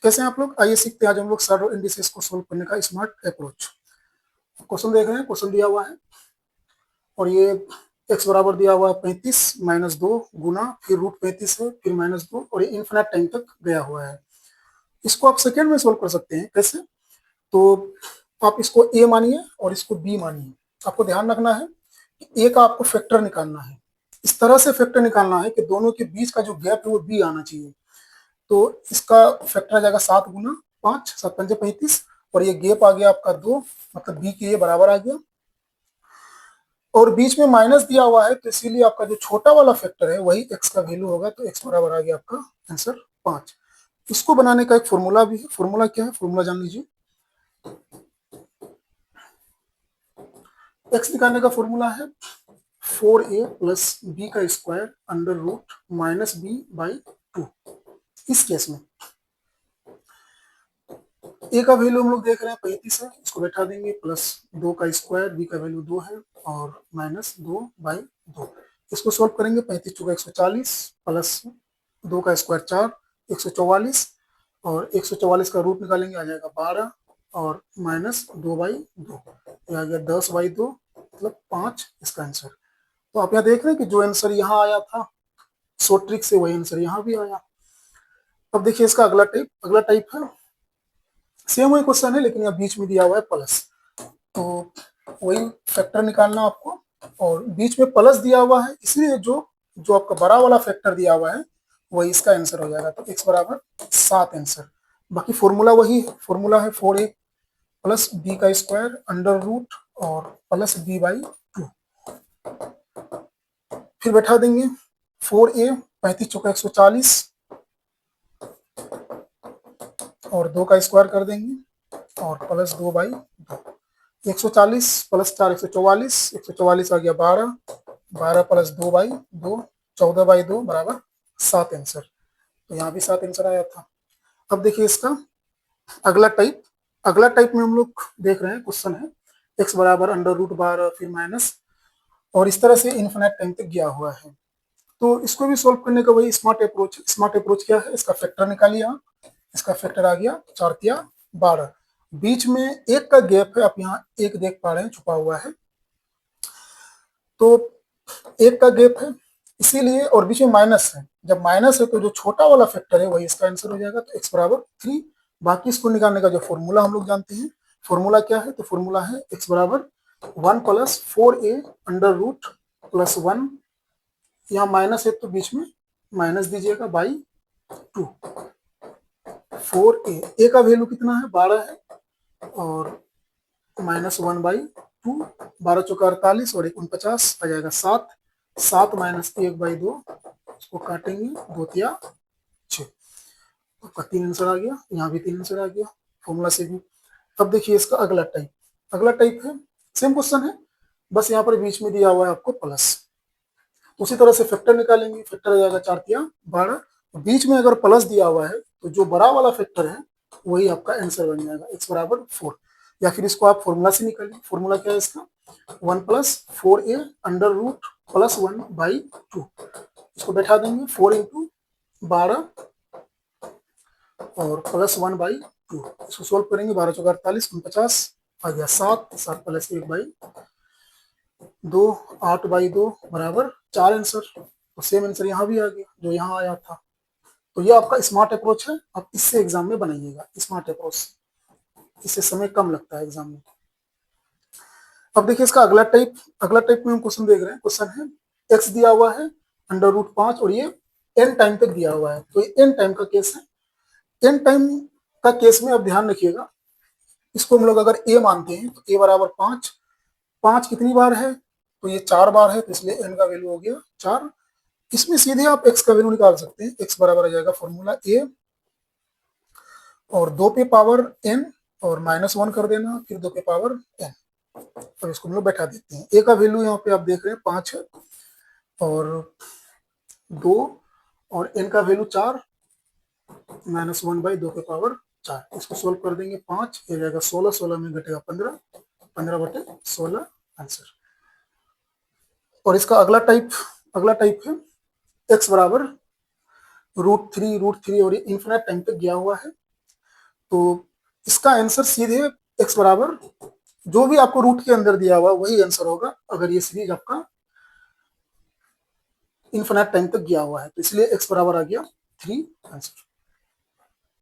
कैसे हैं आप लोग? आइए सीखते हैं आज हम लोग शैडो इंडिसेस को सोल्व करने का स्मार्ट अप्रोच। क्वेश्चन देख रहे हैं, क्वेश्चन दिया हुआ है और ये x बराबर दिया हुआ है 35 माइनस 2 गुना फिर रूट 35 है फिर माइनस 2 और ये इन्फिनिट टाइम तक गया हुआ है। इसको आप सेकेंड में सोल्व कर सकते हैं। कैसे? तो आप इसको a मानिए और इसको b मानिए। आपको ध्यान रखना है कि a का आपको फैक्टर निकालना है। इस तरह से फैक्टर निकालना है कि दोनों के बीच का जो गैप है वो b आना चाहिए। तो इसका फैक्टर आ जाएगा 7 गुना 5, 7 पंजे 35 और ये गैप आ गया आपका 2, मतलब बी के ये बराबर आ गया। और बीच में माइनस दिया हुआ है तो इसीलिए आपका जो छोटा वाला फैक्टर है वही एक्स का वैल्यू होगा, तो एक्स बराबर आ गया आपका आंसर 5। इसको बनाने का एक फॉर्मूला भी है। फॉर्मूला क्या है? फॉर्मूला जान लीजिए। एक्स निकालने का फॉर्मूला है 4a प्लस बी का square under root minus B by 2। इस केस में ए का वैल्यू हम लोग देख रहे हैं 35 है, इसको बैठा देंगे प्लस 2 का स्क्वायर, बी का वैल्यू 2 है और माइनस 2 बाई 2। इसको सोल्व करेंगे 35 चौका 140 प्लस 2 का स्क्वायर 4, 144 और 144 का रूट निकालेंगे आ जाएगा 12 और माइनस 2 बाई 2 आ गया 10 बाई 2 मतलब 5 इसका आंसर। तो आप यहाँ देख रहे हैं कि जो आंसर यहाँ आया था शॉर्ट ट्रिक से वही आंसर यहाँ भी आया। अब देखिए इसका अगला टाइप है, सेम वही क्वेश्चन है लेकिन यहाँ बीच में दिया हुआ है प्लस, तो वही फैक्टर निकालना आपको और बीच में प्लस दिया हुआ है इसलिए जो जो आपका बड़ा वाला फैक्टर दिया हुआ है वही इसका आंसर हो जाएगा। तो x बराबर 7 आंसर। बाकी फॉर्मूला वही है, फॉर्मूला है 4a प्लस बी का स्क्वायर अंडर रूट और प्लस बी बाई 2। फिर बैठा देंगे 4a 35 चौका 140 और 2 का स्क्वायर कर देंगे और प्लस 2 बाई 2। 140 प्लस 4 144, 144 आ गया 12, 12 प्लस 2 बाई 2 14 बाई 2 बराबर 7 आंसर। तो यहाँ भी 7 आंसर आया था। अब देखिए इसका अगला टाइप में हम लोग देख रहे हैं क्वेश्चन है x बराबर अंडर रूट 12 फिर माइनस और इस तरह से इन्फिनिट टाइम तक गया हुआ है। तो इसको भी सोल्व करने का वही स्मार्ट अप्रोच। स्मार्ट अप्रोच क्या है? इसका फैक्टर निकालिए आप। इसका फैक्टर आ गया 4 तिया 12, बीच में एक का गैप है, आप यहाँ एक देख पा रहे हैं छुपा हुआ है, तो एक का गैप है इसीलिए, और बीच में माइनस है। जब माइनस है तो जो छोटा वाला फैक्टर है वही इसका आंसर हो जाएगा, तो x बराबर 3। बाकी इसको निकालने का जो फॉर्मूला हम लोग जानते हैं, फॉर्मूला क्या है? तो फॉर्मूला है x बराबर 1 plus 4a under root plus 1, यहाँ माइनस है तो बीच में माइनस दीजिएगा बाई 2। 4a का वैल्यू कितना है? 12 है और माइनस 1 बाई 2, 12 चौका 48 और 49 आ जाएगा 7, 7 माइनस 1 बाई 2, इसको काटेंगे 2 तिया 6, आपका 3 आंसर आ गया। यहाँ भी 3 आंसर आ गया फॉर्मूला से भी। अब देखिए इसका अगला टाइप है, सेम क्वेश्चन है बस यहाँ पर बीच में दिया हुआ है आपको प्लस। उसी तरह से फैक्टर निकालेंगे, फैक्टर आ जाएगा 4 तिया 12, बीच में अगर प्लस दिया हुआ है तो जो बड़ा वाला फैक्टर है वही आपका आंसर बन जाएगा x बराबर 4। या फिर इसको आप फॉर्मूला से निकालिए। फॉर्मूला क्या है इसका? 1 plus 4a under root plus 1 by 2, इसको बैठा देंगे 4 इंटू 12 और प्लस 1 बाई 2, इसको सोल्व करेंगे 12 चौका 48 49 आ गया 7, 7 प्लस 1 बाई 2 8 बाई 2 बराबर 4 आंसर। तो सेम आंसर यहाँ भी आ गया जो यहाँ आया था। तो ये आपका स्मार्ट अप्रोच है, आप इससे एग्जाम में बनाइएगा स्मार्ट अप्रोच से, इससे समय कम लगता है एग्जाम में। अब देखिए इसका अगला टाइप में हम क्वेश्चन देख रहे हैं। क्वेश्चन है x दिया हुआ है अंडर रूट 5 और ये n टाइम तक दिया हुआ है, तो ये n टाइम का केस है। n टाइम का केस में अब ध्यान रखिएगा, इसको हम लोग अगर a मानते हैं तो a बराबर 5, 5 कितनी बार है? तो ये 4 बार है, तो इसलिए n का वैल्यू हो गया 4। इसमें सीधे आप x का वैल्यू निकाल सकते हैं। x बराबर आ जाएगा फॉर्मूला a और 2 पे पावर n और माइनस 1 कर देना, फिर 2 पे पावर n। अब इसको हम लोग बैठा देते हैं। a का वैल्यू यहाँ पे आप देख रहे हैं 5 है और 2 और n का वैल्यू 4 माइनस 1 बाई 2 के पावर 4। इसको सोल्व कर देंगे 5 ये जाएगा 16, 16 में घटेगा 15, 15 बटे 16 आंसर। और इसका अगला टाइप है x बराबर रूट थ्री और ये इन्फिनिट टाइम तक गया हुआ है। तो इसका आंसर सीधे x बराबर जो भी आपको रूट के अंदर दिया हुआ वही आंसर होगा अगर ये सीरीज आपका इन्फिनिट टाइम तक गया हुआ है, तो इसलिए x बराबर आ गया 3 आंसर।